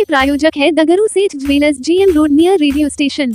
प्रायोजक है द गुरु सेठ jewellers, GM road, near radio station.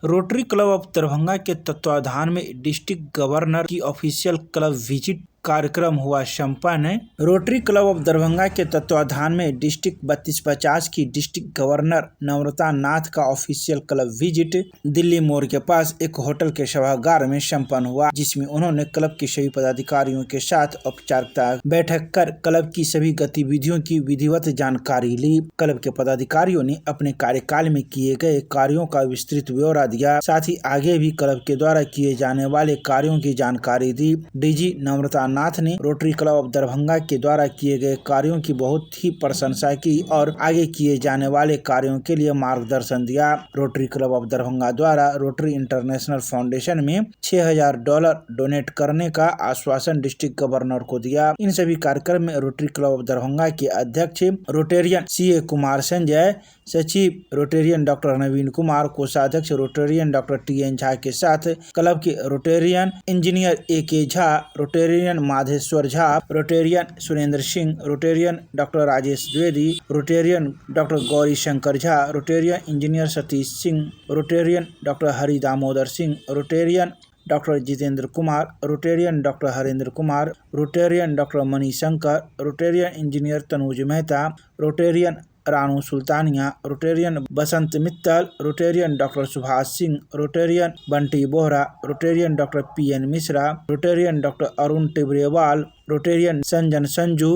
Rotary club of Darbhanga के तत्वाधान में डिस्ट्रिक्ट गवर्नर की ऑफिशियल क्लब विजिट कार्यक्रम हुआ संपन्न। रोटरी क्लब ऑफ दरभंगा के तत्वाधान में डिस्ट्रिक्ट 3250 की डिस्ट्रिक्ट गवर्नर नम्रता नाथ का ऑफिशियल क्लब विजिट दिल्ली मोड़ के पास एक होटल के सभागार में संपन्न हुआ, जिसमें उन्होंने क्लब के सभी पदाधिकारियों के साथ औपचारिकता बैठक कर क्लब की सभी गतिविधियों की विधिवत जानकारी ली। क्लब के पदाधिकारियों ने अपने कार्यकाल में किए गए कार्यों का विस्तृत ब्यौरा दिया, साथ ही आगे भी क्लब के द्वारा किए जाने वाले कार्यों की जानकारी दी। डीजी नम्रता नाथ ने रोटरी क्लब ऑफ दरभंगा के द्वारा किए गए कार्यों की बहुत ही प्रशंसा की और आगे किए जाने वाले कार्यों के लिए मार्गदर्शन दिया। रोटरी क्लब ऑफ दरभंगा द्वारा रोटरी इंटरनेशनल फाउंडेशन में $6000 डोनेट करने का आश्वासन डिस्ट्रिक्ट गवर्नर को दिया। इन सभी कार्यक्रम में रोटरी क्लब ऑफ दरभंगा के अध्यक्ष रोटेरियन CA कुमार संजय, सचिव रोटेरियन डॉक्टर नवीन कुमार, कोषाध्यक्ष रोटेरियन डॉक्टर TN झा के साथ क्लब के Rotarian engineer AK Jha, Rotarian Madheshwar Jha, Rotarian Surendra Singh, Rotarian doctor Rajesh Dwivedi, Rotarian doctor Gauri Shankar Jha, Rotarian engineer Satish Singh, Rotarian doctor Hari Damodar Singh, Rotarian doctor Jitendra Kumar, Rotarian doctor Harendra Kumar, Rotarian doctor Manishankar, Rotarian engineer Tanuj Mehta, Rotarian Ranu Sultania, Rotarian Basant Mittal, Rotarian doctor Subhash Singh, Rotarian Bunty Bohra, Rotarian doctor PN Mishra, Rotarian doctor Arun Tibrewal, Rotarian Sanjan Sanju,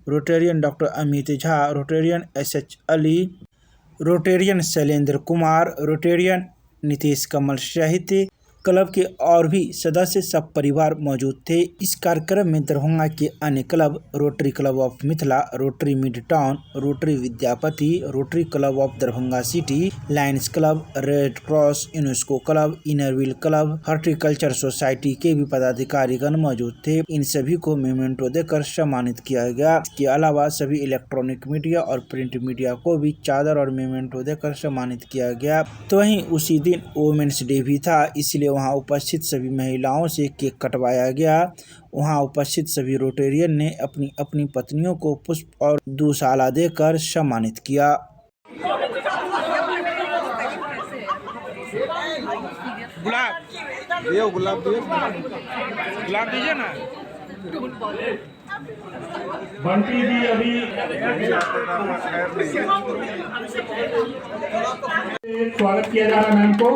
Rotarian doctor Amit Jha, Rotarian SH Ali, Rotarian Shailendra Kumar, Rotarian Nitish Kamal सहित club के और भी सदस्य सब परिवार मौजूद थे। इस कार्यक्रम में दरभंगा के अन्य club rotary club of Mithila, rotary mid town, rotary Vidyapati, rotary club of Darbhanga city, Lions club, red cross, UNESCO club, Inner Wheel club, horticulture society के भी पदाधिकारीगण मौजूद थे। इन सभी को मेमेंटो देकर सम्मानित किया गया। इसके अलावा सभी इलेक्ट्रॉनिक मीडिया और प्रिंट मीडिया को भी चादर और मेमेंटो देकर सम्मानित किया गया। तो वहीं उसी दिन वुमेन्स डे भी था, इसलिए वहां उपस्थित सभी महिलाओं से केक कटवाया गया। वहां उपस्थित सभी रोटेरियन ने अपनी अपनी पत्नियों को पुष्प और दुशाला देकर सम्मानित किया। गुलाब दीजिए ना। बंटी जी अभी स्वागत किया जा रहा है मैम को।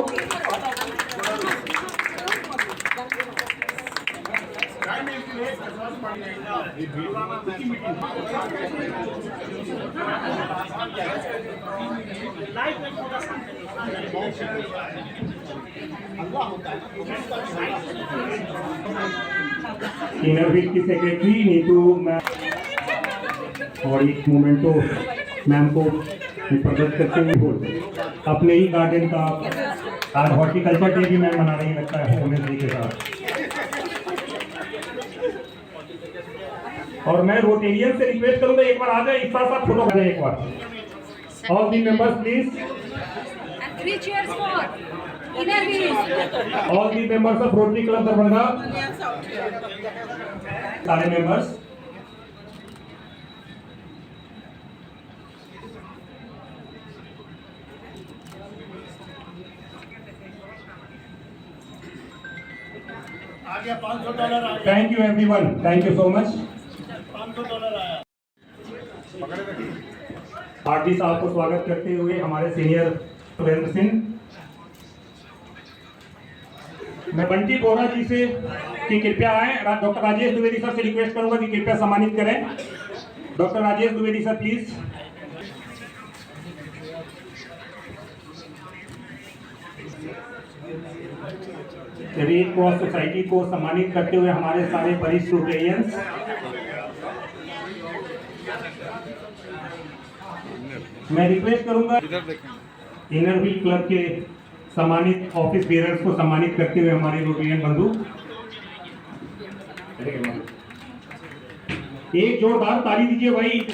इनरव्हील की सेक्रेटरी नीतू मैम और एक मोमेंटो मैम को प्रदर्शित करते हुए बोल अपने ही गार्डन का आज हॉर्टिकल्चर डे भी मैम मना रही लगता है वुमेन्स डे के साथ। और मैं रोटेरियन से रिक्वेस्ट करूंगा एक बार आ जाए, एक साथ फोटो खा जाए एक बार। All the members please. All the members of Rotary club Darbhanga, सारे members. $500 thank you everyone, thank you so much. $500 आया। आरडी साहब को स्वागत करते हुए हमारे सीनियर सुरेंद्र सिंह। मैं बंटी बोरा जी से कि कृपया आए। डॉक्टर राजेश द्विवेदी सर से रिक्वेस्ट करूंगा कि कृपया सम्मानित करें। Doctor Rajesh Dwivedi sir please. Red cross society को सम्मानित करते हुए हमारे सारे वरिष्ठ रोटेरियंस। मैं रिक्वेस्ट करूंगा इनरव्हील क्लब के सम्मानित ऑफिस बेयरर्स को सम्मानित करते हुए हमारे रोटेरियन बंधु। एक जोरदार ताली दीजिए भाई।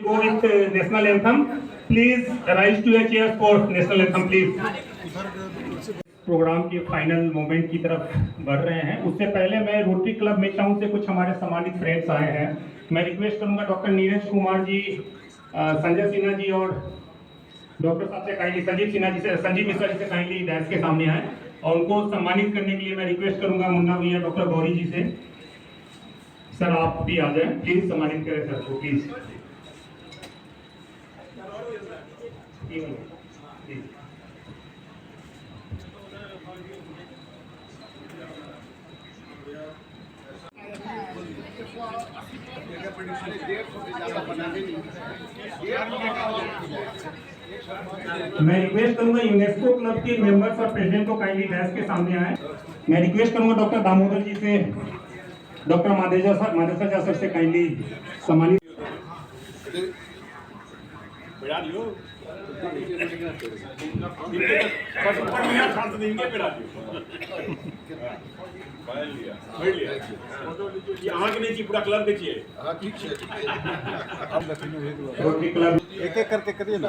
Go with national anthem. Please rise to your chairs for national anthem, please. Programme के फाइनल मोमेंट की तरफ बढ़ रहे हैं, उससे पहले मैं रोटरी क्लब मिड टाउन से कुछ हमारे सम्मानित फ्रेंड्स आए हैं। मैं रिक्वेस्ट करूंगा डॉक्टर नीरज कुमार जी, संजय सिन्हा जी और डॉक्टर साहब से काइंडली संजीव मिश्रा जी से काइंडली डैश के सामने आए और उनको सम्मानित करने के लिए मैं रिक्वेस्ट करूंगा मुन्ना भैया डॉक्टर गौरी जी से। सर आप भी आ जाएं, प्लीज सम्मानित करें सर को प्लीज। मैं रिक्वेस्ट करूंगा यूनेस्को क्लब के मेंबर्स और प्रेसिडेंट को काइंडली डैश के सामने आए। मैं रिक्वेस्ट करूंगा डॉक्टर दामोदर जी से, डॉक्टर मादेसा सर से काइंडली सम्मानित। पूरा क्लब देखिए रोटरी क्लब एक एक करके करिए ना,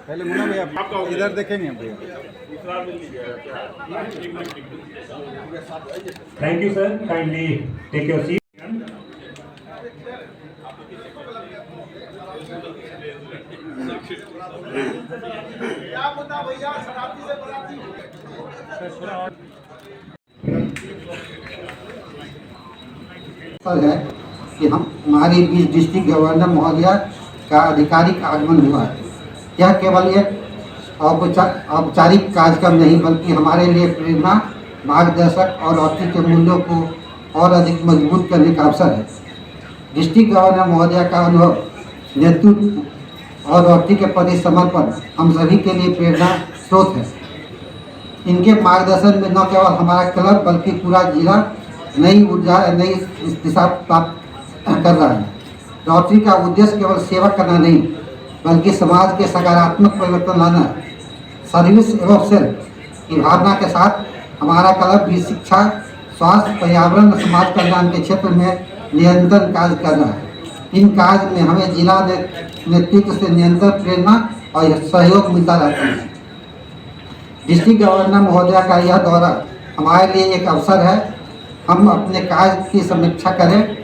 पहले मुन्ना भैया इधर देखेंगे हम भैया। Thank you sir, kindly take your seat. है कि हमारे बीच डिस्ट्रिक्ट गवर्नर महोदय का आधिकारिक आगमन हुआ है। यह केवल एक औपचारिक कार्यक्रम नहीं बल्कि हमारे लिए प्रेरणा, मार्गदर्शक और रोटरी के मूल्यों को और अधिक मजबूत करने का अवसर है। डिस्ट्रिक्ट गवर्नर महोदय का अनुभव, नेतृत्व और रोटरी के प्रति समर्पण हम सभी के लिए प्रेरणा स्रोत है। इनके मार्गदर्शन में न केवल हमारा क्लब बल्कि पूरा जिला नई ऊर्जा, नई दिशा प्राप्त कर रहा है। रोटरी का उद्देश्य केवल सेवा करना नहीं बल्कि समाज के सकारात्मक परिवर्तन लाना है। सर्विस एवं सेल्फ की भावना के साथ हमारा क्लब भी शिक्षा, स्वास्थ्य, पर्यावरण और समाज कल्याण के क्षेत्र में निरंतर कार्य कर रहा है। इन कार्य में हमें जिला नेतृत्व से निरंतर प्रेरणा और सहयोग मिलता रहता है। डिस्ट्रिक्ट गवर्नर महोदय का यह दौरा हमारे लिए एक अवसर है। हम अपने कार्य की समीक्षा करें,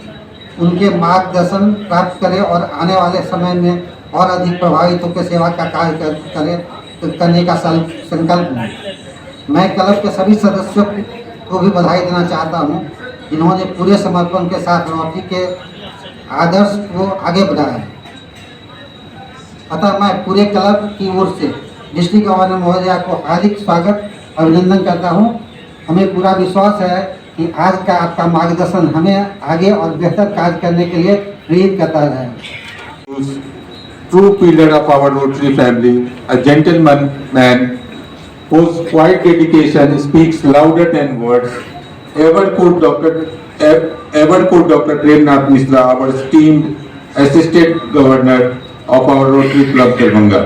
उनके मार्गदर्शन प्राप्त करें और आने वाले समय में और अधिक प्रभावित होकर सेवा का कार्य करने का संकल्प लें। मैं क्लब के सभी सदस्यों को भी बधाई देना चाहता हूं, जिन्होंने पूरे समर्पण के साथ रोटरी के आदर्श को आगे बढ़ाया है। अतः मैं पूरे क्लब की ओर से डिस्ट्रिक्ट गवर्नर महोदय को हार्दिक स्वागत अभिनंदन करता हूं। हमें पूरा विश्वास है कि आज का आपका मार्गदर्शन हमें आगे और बेहतर कार्य करने के लिए प्रेरित करता रहेगा। True pillar of our Rotary family, a gentleman man whose quiet dedication speaks louder than words. Ever could Dr. Premnath Misra, our esteemed Assistant Governor of our Rotary Club Darbhanga.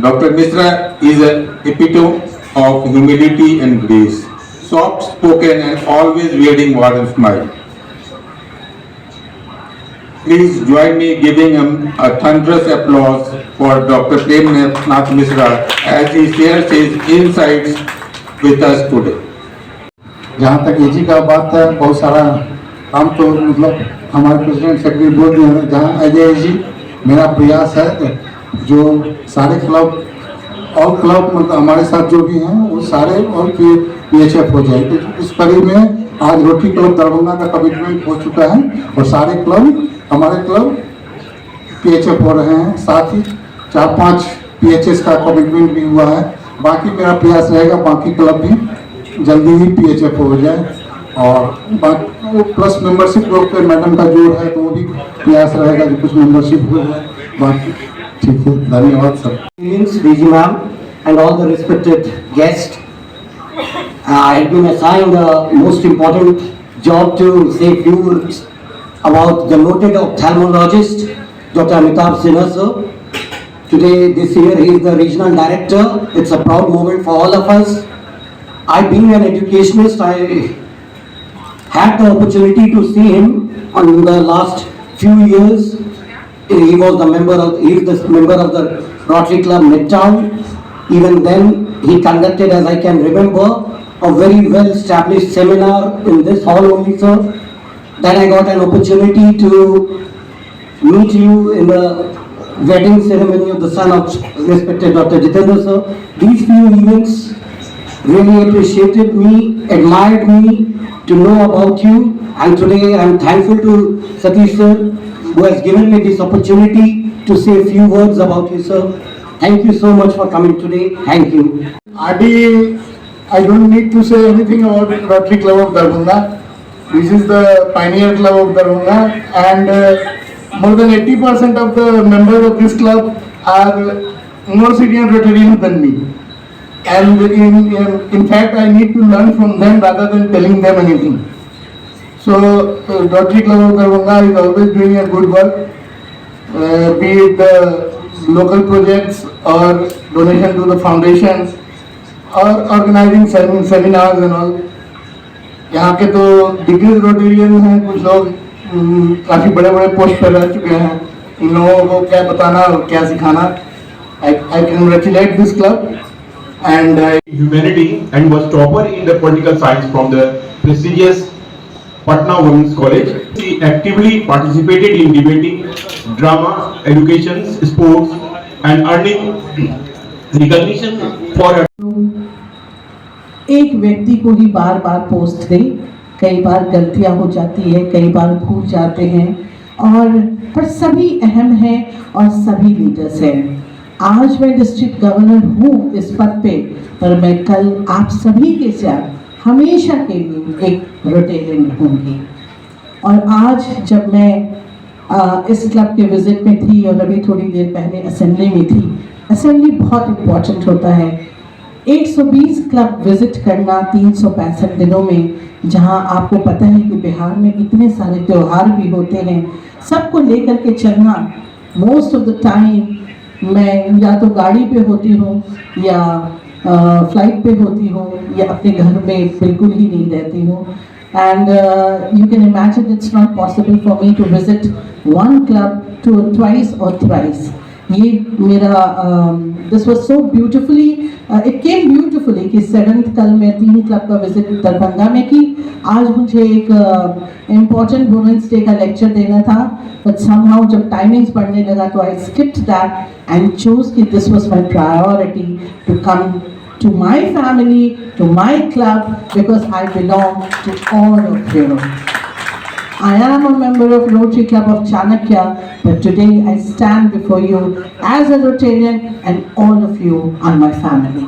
Dr. Misra is an epitome of humility and grace, soft-spoken and always wearing warm smile. Please join me giving him a thunderous applause for Dr. Premnath Misra as he shares his insights with us today. जहाँ तक एजी का बात है, बहुत सारा काम तो मतलब हमारे प्रेसिडेंट सेक्रेटरी बोल रहे हैं। जहाँ अजय जी, मेरा प्रयास है जो सारे क्लब और क्लब मतलब हमारे साथ जो भी हैं वो सारे और PHF हो जाए। तो इस कड़ी में आज रोटरी क्लब दरभंगा का कमिटमेंट हो चुका है और सारे क्लब हमारे क्लब PHF हो रहे हैं। साथ ही 4-5 PHS का कमिटमेंट भी हुआ है। बाकी मेरा प्रयास रहेगा बाकी क्लब भी जल्दी ही PHF हो जाए और बाकी वो प्लस मेंबरशिप ग्रुप पे मैडम का जोर है तो वो भी प्रयास रहेगा कि कुछ मेंबरशिप हो जाए। बाकी ठीक है, धन्यवाद sir. DG ma'am and all the respected guests, I have been assigned the most important job to say few words about the noted ophthalmologist Dr. Amitabh Sinha sir. Today, this year, he is the regional director. It's a proud moment for all of us. I, being an educationist, I had the opportunity to see him on the last few years. He is the member of the Rotary Club Midtown. Even then, he conducted, as I can remember, a very well-established seminar in this hall only, sir. Then I got an opportunity to meet you in the wedding ceremony of the son of respected Dr. Jitendra, sir. These few events really appreciated me, admired me, to know about you. And today I am thankful to Satish sir, who has given me this opportunity to say a few words about you, sir. Thank you so much for coming today. Thank you. RD, I don't need to say anything about Rotary Club of Darbhanga. This is the pioneer club of Darbhanga, and more than 80% of the members of this club are more senior Rotarians than me. And in fact, I need to learn from them rather than telling them anything. So, Rotary Club of Darbhanga is always doing a good work, be it the local projects or donation to the foundations or organizing seminars and all. यहाँ के तो degree Rotarian हैं, कुछ लोग काफ़ी बड़े बड़े post पर रह चुके हैं. इन लोगों को क्या बताना और क्या सिखाना. I congratulate this club and Humanity and was topper in the political science from the prestigious Patna Women's College. She actively participated in debating, drama, education, sports, and earning recognition for her. एक व्यक्ति को ही बार बार post दे, कई बार गलतियां हो जाती है, कई बार भूल जाते हैं, और पर सभी अहम हैं और सभी लीडर्स हैं. आज मैं डिस्ट्रिक्ट गवर्नर हूँ इस पद पे, पर मैं कल आप सभी के साथ हमेशा के लिए एक रोटेरियन रहूँगी. और आज जब मैं इस क्लब के विजिट में थी और अभी थोड़ी देर पहले असेंबली में थी, असेंबली बहुत इम्पोर्टेंट होता है. 120 क्लब विजिट करना 365 दिनों में, जहां आपको पता है कि बिहार में इतने सारे त्यौहार भी होते हैं, सबको लेकर के चलना. मोस्ट ऑफ द टाइम मैं या तो गाड़ी पे होती हूँ या फ्लाइट पे होती हूँ या अपने घर में बिल्कुल ही नहीं रहती हूँ. And you can imagine it's not possible for me to visit one club twice or thrice. ये मेरा this was so beautifully it came beautifully कि 7th कल मैं 3 क्लब का विजिट दरभंगा में की. आज मुझे एक इम्पोर्टेंट वुमेन्स डे का लेक्चर देना था, but somehow जब टाइमिंग्स पढ़ने लगा तो I skipped that and chose कि this was my priority to come to my family, to my club, because I belong to all of you. I am a member of Rotary Club of Chanakya, but today I stand before you as a Rotarian and all of you are my family.